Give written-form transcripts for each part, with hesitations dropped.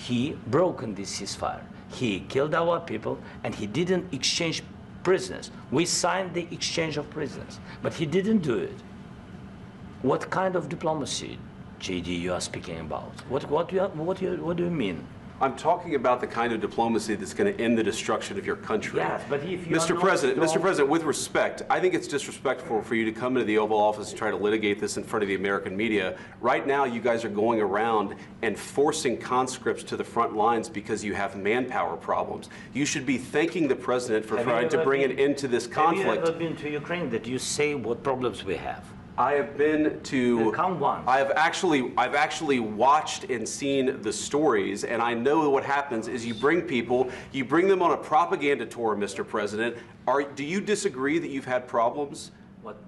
he broken this ceasefire. He killed our people, and he didn't exchange prisoners. We signed the exchange of prisoners, but he didn't do it. What kind of diplomacy, JD, you are speaking about? What do you mean? I'm talking about the kind of diplomacy that's going to end the destruction of your country. Yes, but if you Mr. President, with respect, I think it's disrespectful for you to come into the Oval Office and try to litigate this in front of the American media. Right now, you guys are going around and forcing conscripts to the front lines because you have manpower problems. You should be thanking the President for trying to bring an end to this conflict. Have you ever been to Ukraine that you say what problems we have? I have been to. Come once. I've actually watched and seen the stories, and I know what happens is you bring people, you bring them on a propaganda tour, Mr. President. Do you disagree that you've had problems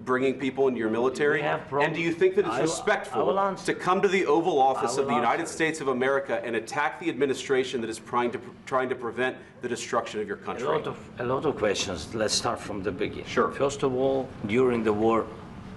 bringing people into your military? And do you think that it's respectful to come to the Oval Office of the United States of America and attack the administration that is trying to prevent the destruction of your country? A lot of questions. Let's start from the beginning. Sure. First of all, during the war,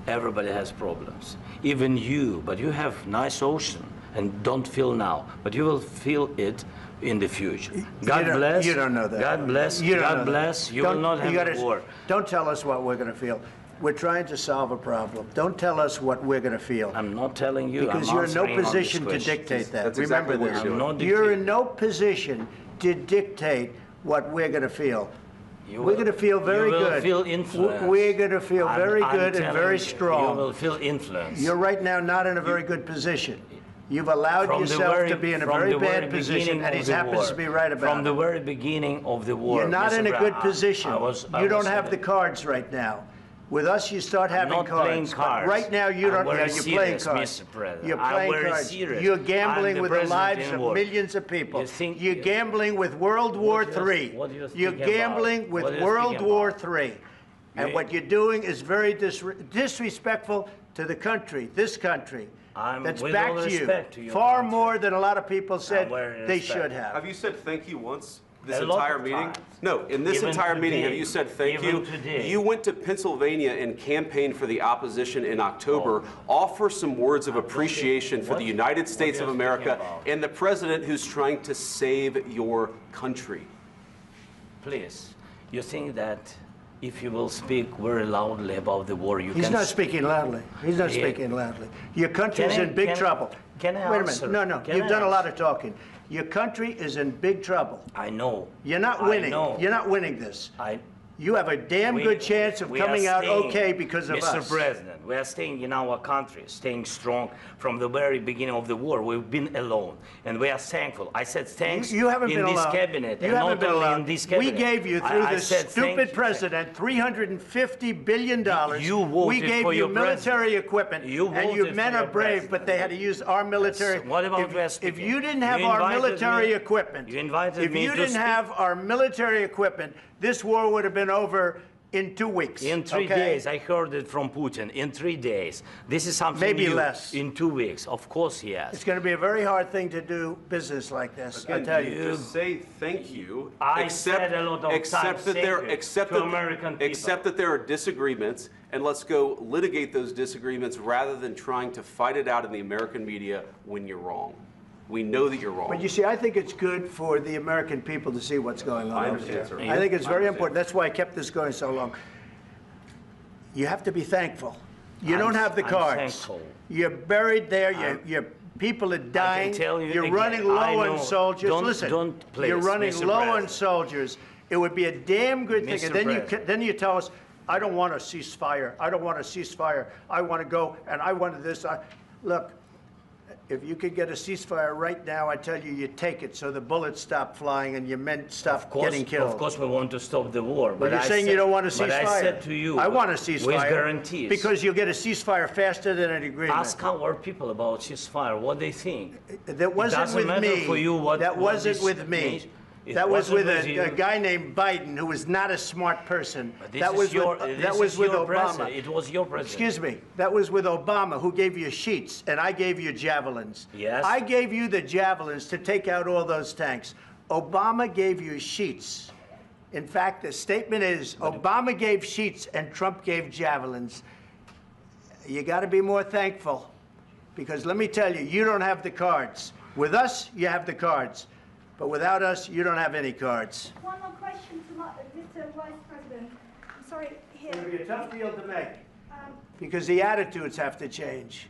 everybody has problems, even you, but you have nice ocean and don't feel now, but you will feel it in the future. God bless. You don't know that. God bless. God bless. You will not have a war. Don't tell us what we're going to feel. We're trying to solve a problem. Don't tell us what we're going to feel. I'm not telling you. Because you're in no position to dictate that. That's Remember exactly this. You're in no position to dictate what we're going to feel. We're going to feel very good. You will feel influence. We're going to feel very good and very strong. You will feel influence. You're right now not in a very good position. You've allowed yourself to be in a very bad position, and he happens to be right about it. From the very beginning of the war. You're not in a good position. You don't have the cards right now. With us, you start having cards. But right now, you don't. You're playing cards. You're playing cards. You're gambling with the lives of millions of people. You're gambling with World War III. You're gambling with World War III. And what you're doing is very disrespectful to the country, this country. That's back to you. Far more than a lot of people said they should have. Have you said thank you once? This entire meeting? No, in this entire meeting, have you said thank you? You went to Pennsylvania and campaigned for the opposition in October. Offer some words of appreciation for the United States of America and the president who's trying to save your country. Please, you think that if you will speak very loudly about the war, He's not speaking loudly. He's not speaking loudly. Your country is in big trouble. Can I Wait a minute. No. You've done a lot of talking. Your country is in big trouble. I know. You're not winning. You're not winning this. You have a damn good chance of coming out okay because of us. Mr. President, we are staying in our country, staying strong from the very beginning of the war. We've been alone, and we are thankful. I said thanks you haven't in been this alone. cabinet, you and haven't not been only alone. in this cabinet. We gave you, through this stupid president, $350 billion. You voted we gave for you your military equipment, and you men are brave, but they had to use our military. Yes. What about if you didn't have our military equipment, you invited me if you didn't have our military equipment, this war would have been over in 2 weeks. In 3 days, I heard it from Putin. In 3 days, this is something maybe new. Less. In 2 weeks, of course, yes. It's going to be a very hard thing to do business like this. Again, I tell you. Just say thank you. I said a lot of times Accept that there are disagreements, and let's go litigate those disagreements rather than trying to fight it out in the American media when you're wrong. We know that you're wrong. But you see, I think it's good for the American people to see what's going on. I understand, sir. I think it's very important. That's why I kept this going so long. You have to be thankful. You don't have the cards. Thankful. You're buried there. Your people are dying. I can tell you You're again, running low on soldiers. Listen, you're running Mr. low President. on soldiers. It would be a damn good thing. Mr. And then you tell us, I don't want a ceasefire. I don't want a ceasefire. I want to go, and I wanted this. Look. If you could get a ceasefire right now, I tell you, you take it so the bullets stop flying and your men stop getting killed. Of course, we want to stop the war. But you're saying you don't want a ceasefire. But I said to you, I want a ceasefire. With guarantees. Because you'll get a ceasefire faster than an agreement. Ask our people about ceasefire, what they think. That wasn't with me. For you what, that wasn't with me. That was with a guy named Biden, who was not a smart person. That was with Obama. It was your president. Excuse me. That was with Obama, who gave you sheets, and I gave you javelins. Yes. I gave you the javelins to take out all those tanks. Obama gave you sheets. In fact, the statement is Obama gave sheets and Trump gave javelins. You got to be more thankful, because let me tell you, you don't have the cards. With us, you have the cards. But without us, you don't have any cards. One more question to Mr. Vice President. I'm sorry, here. It's going to be a tough deal to make because the attitudes have to change.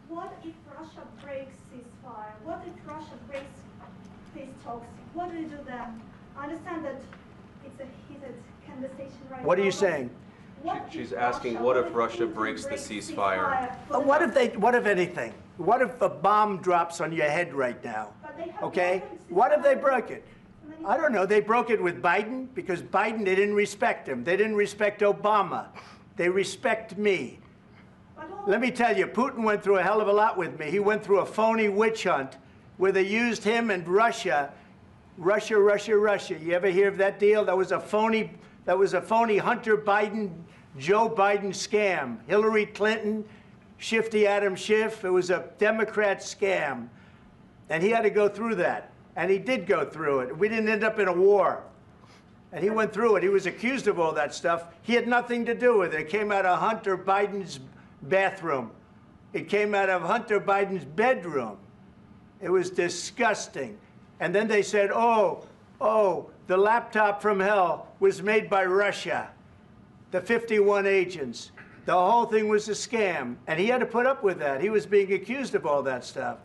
What if Russia breaks ceasefire? What if Russia breaks peace talks? What do you do then? I understand that it's a heated conversation right now. What are you saying? She's asking, what if Russia breaks the ceasefire? What if anything? What if a bomb drops on your head right now? Okay? What if they broke it? I don't know. They broke it with Biden because Biden, they didn't respect him. They didn't respect Obama. They respect me. Let me tell you, Putin went through a hell of a lot with me. He went through a phony witch hunt where they used him and Russia. Russia. You ever hear of that deal? That was a phony Hunter Biden, Joe Biden scam. Hillary Clinton, Shifty Adam Schiff. It was a Democrat scam. And he had to go through that. And he did go through it. We didn't end up in a war. And he went through it. He was accused of all that stuff. He had nothing to do with it. It came out of Hunter Biden's bathroom. It came out of Hunter Biden's bedroom. It was disgusting. And then they said, oh, the laptop from hell was made by Russia, the 51 agents. The whole thing was a scam. And he had to put up with that. He was being accused of all that stuff.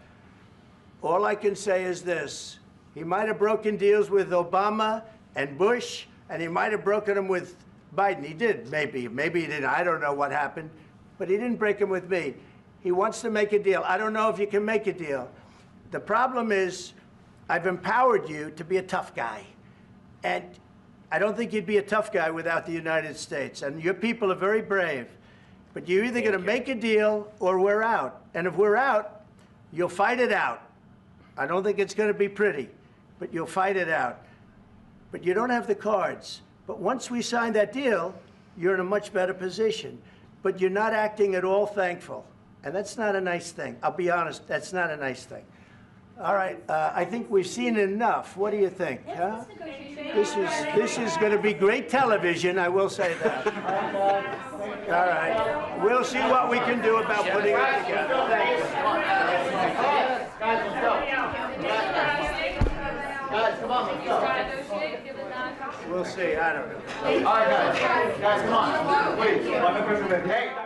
All I can say is this. He might have broken deals with Obama and Bush, and he might have broken them with Biden. He did, maybe. Maybe he didn't. I don't know what happened. But he didn't break them with me. He wants to make a deal. I don't know if you can make a deal. The problem is I've empowered you to be a tough guy. And I don't think you'd be a tough guy without the United States. And your people are very brave. But you're either going to make a deal or we're out. And if we're out, you'll fight it out. I don't think it's going to be pretty, but you'll fight it out. But you don't have the cards. But once we sign that deal, you're in a much better position. But you're not acting at all thankful. And that's not a nice thing. I'll be honest, that's not a nice thing. All right, I think we've seen enough. What do you think? Huh? This is going to be great television, I will say that. All right. We'll see what we can do about putting it together. Thank you. Guys, let's go. Guys, come on, let's go. We'll see. I don't know. All right, guys. Guys, come on. Please. Hey.